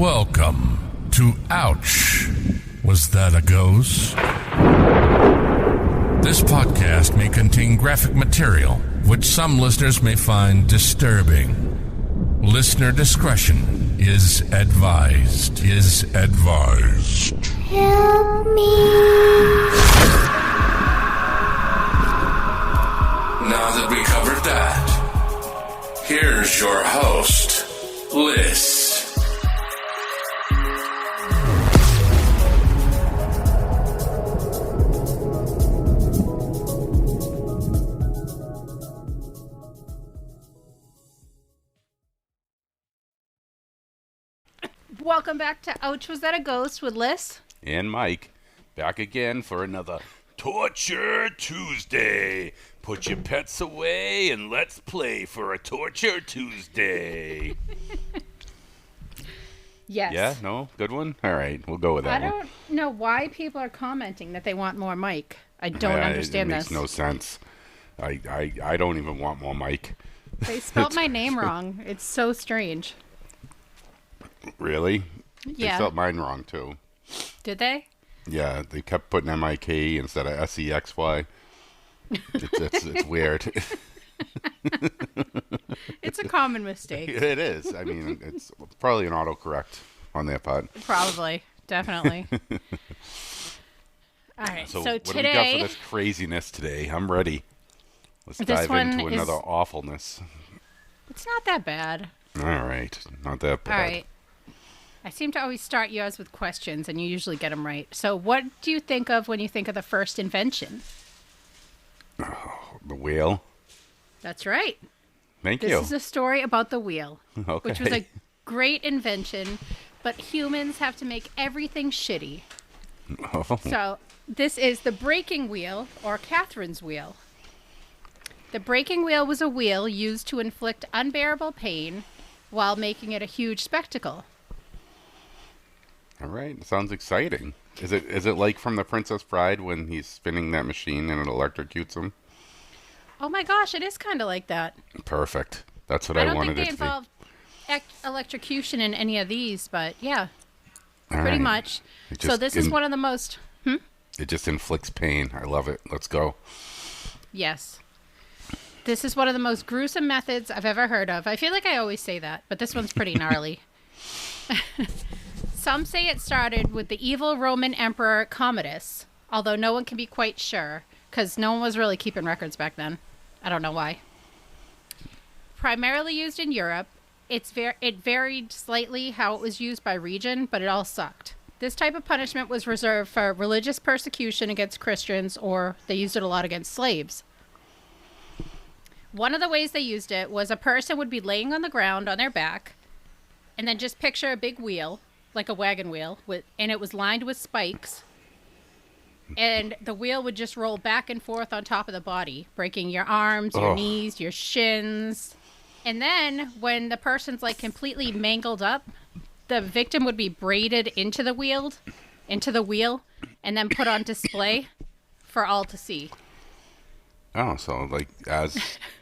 Welcome to Ouch. Was that a ghost? This podcast may contain graphic material, which some listeners may find disturbing. Listener discretion is advised. Help me. Now that we covered that, here's your host, Liz. Welcome back to Ouch, Was That a Ghost with Liz? And Mike, back again for another Torture Tuesday. Put your pets away and let's play for a Torture Tuesday. Yes. Yeah, no? Good one? All right, we'll go with that I one. don't know why people are commenting that they want more Mike. I don't understand it this. makes no sense. I don't even want more Mike. They spelled my name wrong. It's so strange. Really? Yeah. They spelled mine wrong, too. Did they? Yeah, they kept putting M-I-K instead of S-E-X-Y. It's weird. It's a common mistake. It is. I mean, it's probably an autocorrect on their part. Probably. Definitely. All right. So what today, do we got for this craziness today? I'm ready. Let's This dive one into another is- awfulness. it's not that bad. All right. Not that bad. All right. I seem to always start yours with questions, and you usually get them right. So what do you think of when you think of the first invention? The wheel. That's right. Thank This you. is a story about the wheel, Okay. which was a great invention, but humans have to make everything shitty. Oh. So this is the breaking wheel, or Catherine's wheel. The breaking wheel was a wheel used to inflict unbearable pain while making it a huge spectacle. All right. Sounds exciting. Is it like from The Princess Bride when he's spinning that machine and it electrocutes him? Oh my gosh, it is kind of like that. Perfect. That's what I I, don't wanted think they it to be. involve electrocution in any of these, but yeah, All pretty right. much. It So just this is one of the most... It just inflicts pain. I love it. Let's go. Yes. This is one of the most gruesome methods I've ever heard of. I feel like I always say that, but this one's pretty gnarly. Some say it started with the evil Roman Emperor Commodus, although no one can be quite sure, because no one was really keeping records back then. I don't know why. Primarily used in Europe, it varied slightly how it was used by region, but it all sucked. This type of punishment was reserved for religious persecution against Christians, or they used it a lot against slaves. One of the ways they used it was a person would be laying on the ground on their back, and then just picture a big wheel, like a wagon wheel, and it was lined with spikes, and the wheel would just roll back and forth on top of the body, breaking your arms, your knees, your shins. And then when the person's like completely mangled up, the victim would be braided into the wheel, and then put on display for all to see. Oh, so like as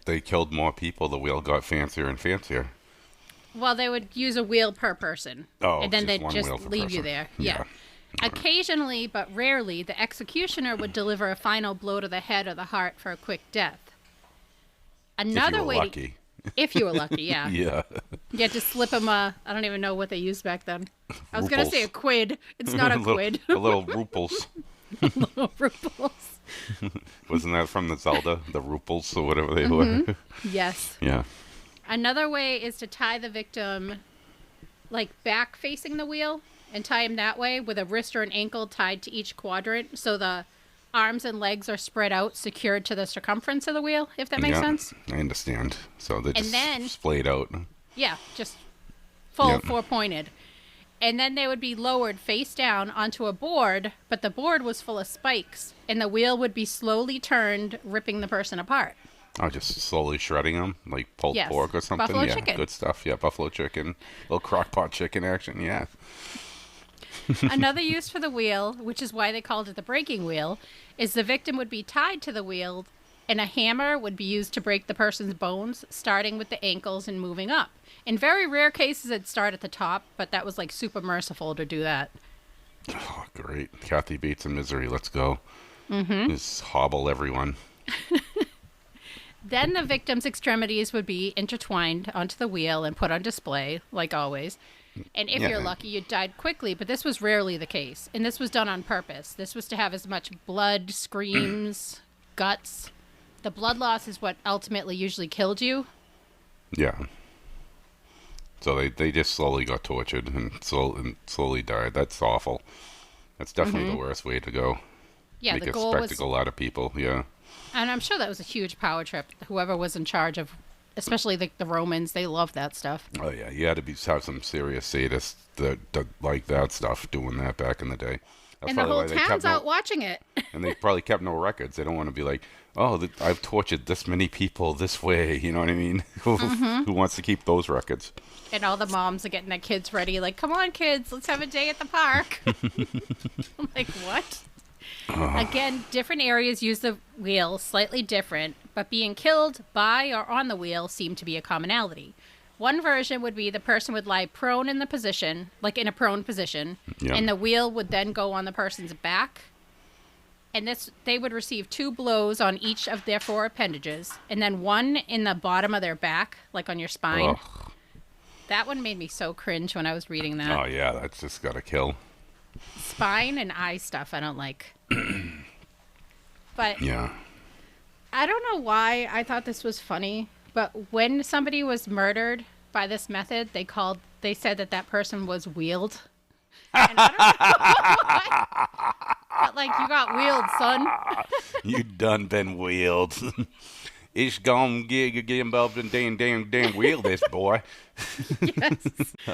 they killed more people, the wheel got fancier and fancier. Well, they would use a wheel per person. Oh, and then just they'd one just wheel per leave you person. there. Yeah. Occasionally, but rarely, the executioner would deliver a final blow to the head or the heart for a quick death. Another if you were way lucky. if you were lucky, yeah. Yeah. You had to slip them I don't even know what they used back then. I was going to Ruples. say a quid. It's not a quid. The little ruples. Little ruples. Wasn't that from the Zelda? The ruples or whatever they were? Yes. Yeah. Another way is to tie the victim like back facing the wheel and tie him that way with a wrist or an ankle tied to each quadrant, so the arms and legs are spread out, secured to the circumference of the wheel, if that makes Yeah, sense. I understand. So they just then- splayed out. Yeah, just full Yep. four-pointed. And then they would be lowered face down onto a board, but the board was full of spikes, and the wheel would be slowly turned, ripping the person apart. Oh, just slowly shredding them, like pulled Yes. pork or something. Buffalo yeah, chicken. good stuff. Yeah, buffalo chicken, little crock pot chicken action. Yeah. Another use for the wheel, which is why they called it the breaking wheel, is the victim would be tied to the wheel And a hammer would be used to break the person's bones, starting with the ankles and moving up. In very rare cases, it'd start at the top, but that was like super merciful to do that. Oh, great. Kathy Bates in Misery. Let's go. Just hobble everyone. Then the victim's extremities would be intertwined onto the wheel and put on display, like always. And if you're lucky, you died quickly, but this was rarely the case. And this was done on purpose. This was to have as much blood, screams, guts. The blood loss is what ultimately usually killed you. Yeah. So they just slowly got tortured and slowly died. That's awful. That's definitely the worst way to go. Yeah, Make the a goal spectacle out of people, yeah. And I'm sure that was a huge power trip. Whoever was in charge of, especially the Romans, they loved that stuff. Oh, yeah, you had to have some serious sadists that like that stuff, doing that back in the day. That's And the whole why they kept town's out watching it. And they probably kept no records. They don't want to be like, oh, I've tortured this many people this way. You know what I mean? Who wants to keep those records? And all the moms are getting their kids ready, like, come on, kids, let's have a day at the park. I'm like, what? Again, different areas use the wheel slightly different, but being killed by or on the wheel seemed to be a commonality. One version would be the person would lie prone in the position, like in a prone position, and the wheel would then go on the person's back. And they would receive 2 blows on each of their 4 appendages, and then 1 in the bottom of their back, like on your spine. Ugh. That one made me so cringe when I was reading that. Oh, yeah, that's just got to kill. Spine and eye stuff I don't like. But Yeah. I don't know why I thought this was funny, but when somebody was murdered by this method, they said that person was wheeled. And I don't know why. But like, you got wheeled, son. You done been wheeled. It's gonna get involved in damn wheel this boy. Yes.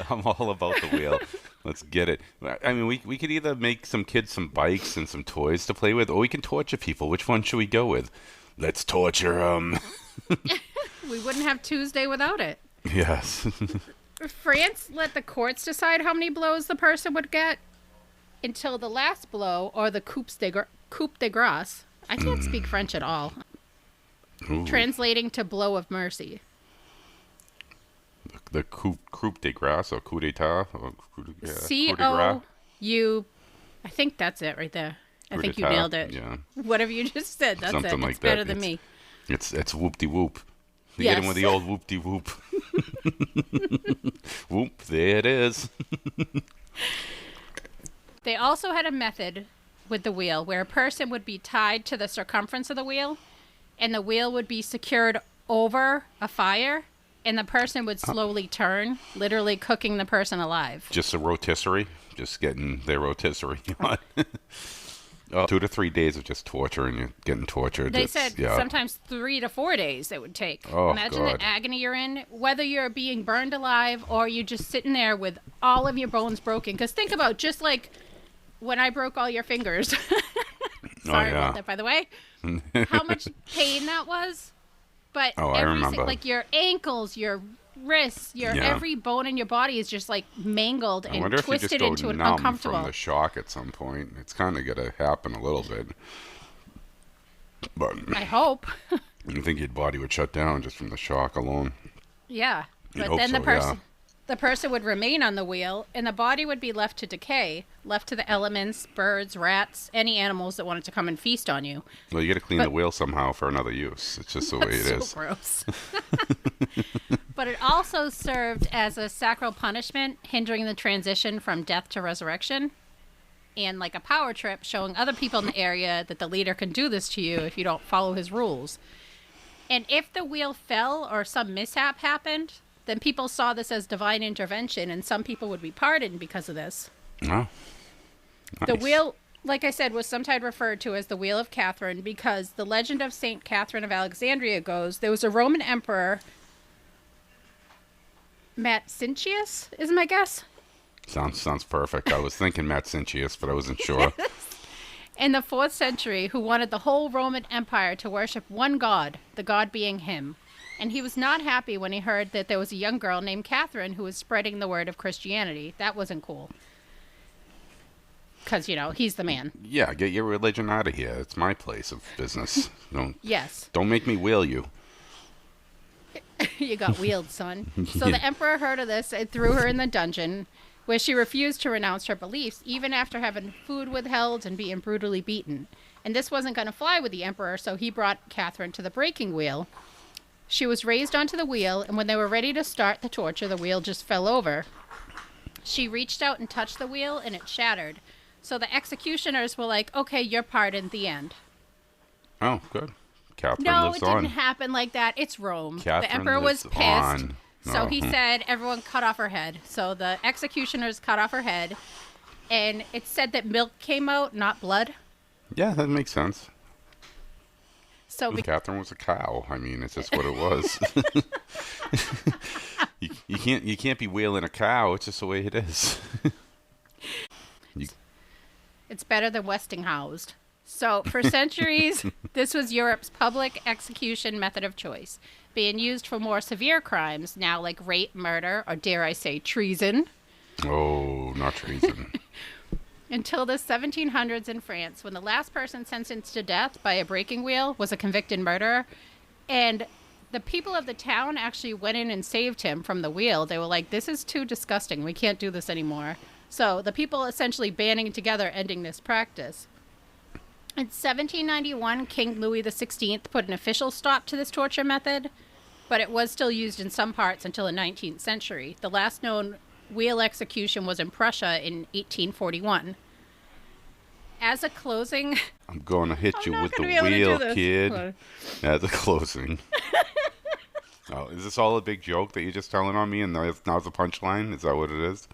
I'm all about the wheel. Let's get it. I mean, we could either make some kids some bikes and some toys to play with, or we can torture people. Which one should we go with? Let's torture them. We wouldn't have Tuesday without it. Yes. France let the courts decide how many blows the person would get until the last blow, or the coup de grace. I can't speak French at all. Ooh. Translating to blow of mercy. The coup de grace or coup d'etat? Or coup de grace? C-O-U... I think that's it right there. I think you nailed it. Yeah. Whatever you just said, that's Something it. like It's better that. than me. It's whoop-de-whoop. You Yes. get in with the old whoop-de-whoop. Whoop, there it is. They also had a method with the wheel where a person would be tied to the circumference of the wheel, and the wheel would be secured over a fire, and the person would slowly turn, literally cooking the person alive. Just a rotisserie. Just getting their rotisserie on. 2 to 3 days of just torture, and you're getting tortured. They said sometimes 3 to 4 days it would take. Oh, Imagine God. the agony you're in, whether you're being burned alive or you're just sitting there with all of your bones broken. Because think about just like when I broke all your fingers. Sorry about that, by the way. How much pain that was. But I remember. like your ankles, your wrists, every bone in your body is just like mangled I and wonder if you just twisted go into an numb uncomfortable. from the shock at some point. It's kind of got to happen a little bit. But I hope. you think your body would shut down just from the shock alone. Yeah. You'd But hope then so, the person would remain on the wheel, and the body would be left to decay, left to the elements, birds, rats, any animals that wanted to come and feast on you. Well, you got to clean the wheel somehow for another use. It's just the way it is. So gross. But it also served as a sacral punishment, hindering the transition from death to resurrection, and like a power trip, showing other people in the area that the leader can do this to you if you don't follow his rules. And if the wheel fell or some mishap happened, then people saw this as divine intervention, and some people would be pardoned because of this. Oh, nice. The wheel, like I said, was sometimes referred to as the Wheel of Catherine because the legend of St. Catherine of Alexandria goes, there was a Roman emperor, Maxentius, is my guess? Sounds perfect. I was thinking Maxentius, but I wasn't sure. In the 4th century, who wanted the whole Roman Empire to worship one god, the god being him. And he was not happy when he heard that there was a young girl named Catherine who was spreading the word of Christianity. That wasn't cool. because, he's the man. Yeah, get your religion out of here. It's my place of business. Yes. Don't make me wheel you. You got wheeled, son. So the emperor heard of this and threw her in the dungeon, where she refused to renounce her beliefs, even after having food withheld and being brutally beaten. And this wasn't going to fly with the emperor, so he brought Catherine to the breaking wheel. She was raised onto the wheel, and when they were ready to start the torture, the wheel just fell over. She reached out and touched the wheel, and it shattered. So the executioners were like, okay, you're pardoned, the end. Oh, good. Catherine No, lives it didn't on. happen like that. It's Rome. Catherine the emperor was lives pissed. on. So Oh. he said everyone cut off her head. So the executioners cut off her head. And it said that milk came out, not blood. Yeah, that makes sense. So Catherine was a cow. I mean, it's just what it was. you can't be wheeling a cow. It's just the way it is. it's better than Westinghoused. So for centuries, this was Europe's public execution method of choice, being used for more severe crimes now, like rape, murder, or dare I say treason. Oh, not treason. Until the 1700s in France, when the last person sentenced to death by a breaking wheel was a convicted murderer. And the people of the town actually went in and saved him from the wheel. They were like, this is too disgusting. We can't do this anymore. So the people essentially banding together, ending this practice. In 1791, King Louis XVI put an official stop to this torture method, but it was still used in some parts until the 19th century. The last known wheel execution was in Prussia in 1841. As a closing... I'm going to hit you with the gonna be able to wheel, do this. kid. As a closing. Oh, is this all a big joke that you're just telling on me and now's the punchline? Is that what it is?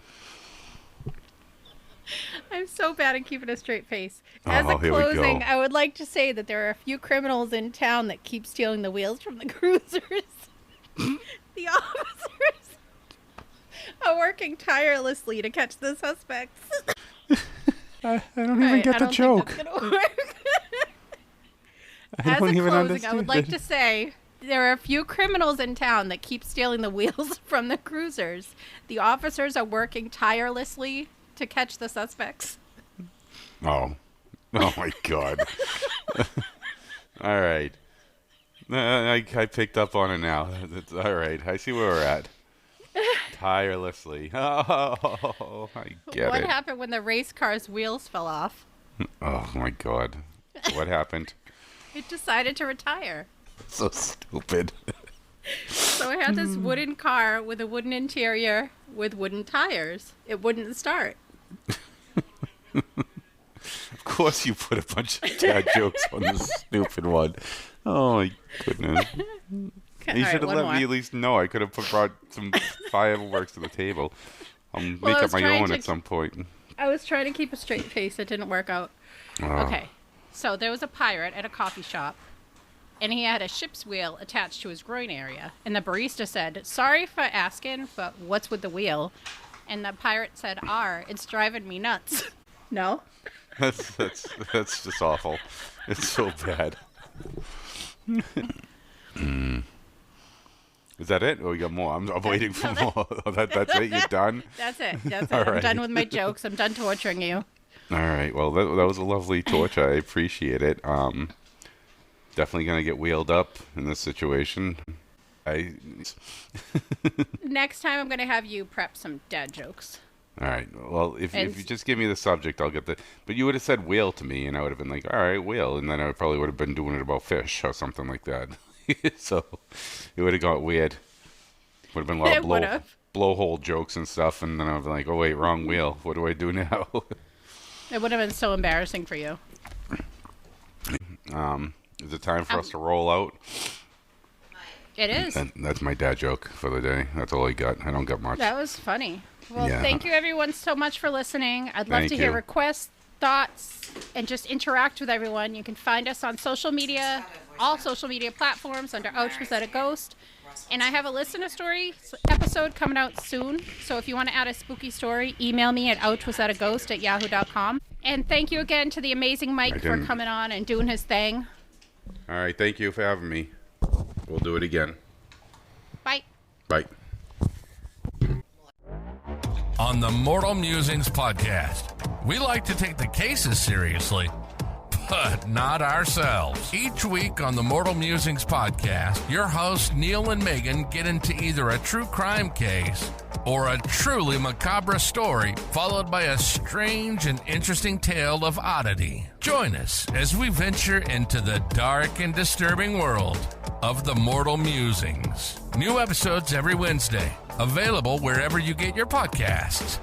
I'm so bad at keeping a straight face. As a Here we go. closing, I would like to say that there are a few criminals in town that keep stealing the wheels from the cruisers. The officers are working tirelessly to catch the suspects. I don't even get the joke. Think that's gonna work. I As don't a even closing, understand. I would like to say there are a few criminals in town that keep stealing the wheels from the cruisers. The officers are working tirelessly to catch the suspects. Oh my God. All right. I picked up on it now. All right. I see where we're at. Tirelessly. Oh, I get What it. happened when the race car's wheels fell off? Oh my God. What happened? It decided to retire. So stupid. So it had this wooden car with a wooden interior with wooden tires. It wouldn't start. Of course you put a bunch of dad jokes on this stupid one. Oh my goodness. Okay, You all should have right, let one me more. at least know. I could have brought some fireworks to the table. I'll Well, make I up was my trying own to- at some point. I was trying to keep a straight face. It didn't work out. Oh. Okay. So there was a pirate at a coffee shop, and he had a ship's wheel attached to his groin area. And the barista said, "Sorry for asking, but what's with the wheel?" And the pirate said, "It's driving me nuts." No? That's just awful. It's so bad. Is that it? Oh, you got more. I'm waiting for more. Oh, that's it? You're done? That's it. That's it. All I'm right. done with my jokes. I'm done torturing you. All right. Well, that was a lovely torture. I appreciate it. Definitely going to get wheeled up in this situation. Next time, I'm going to have you prep some dad jokes. All right. Well, if you just give me the subject, I'll get the... But you would have said whale to me, and I would have been like, all right, whale. And then I probably would have been doing it about fish or something like that. So it would have got weird. Would have been a lot It of would've. blowhole jokes and stuff. And then I was like, oh, wait, wrong wheel. What do I do now? It would have been so embarrassing for you. Is it time for us to roll out? It is. That's my dad joke for the day. That's all I got. I don't got much. That was funny. Well, Yeah. thank you everyone so much for listening. I'd love Thank to hear you. requests, thoughts, and just interact with everyone. You can find us on social media, all social media platforms under Ouch Was That a Ghost. And I have a listener story episode coming out soon. So if you want to add a spooky story, email me at ouchwasthataghost@yahoo.com. And thank you again to the amazing Mike for didn't- coming on and doing his thing. All right. Thank you for having me. We'll do it again. Bye. Bye. On the Mortal Musings podcast, We like to take the cases seriously, but not ourselves. Each week on the Mortal Musings podcast, your hosts Neil and Megan get into either a true crime case or a truly macabre story, followed by a strange and interesting tale of oddity. Join us as we venture into the dark and disturbing world of the Mortal Musings. New episodes every Wednesday, available wherever you get your podcasts.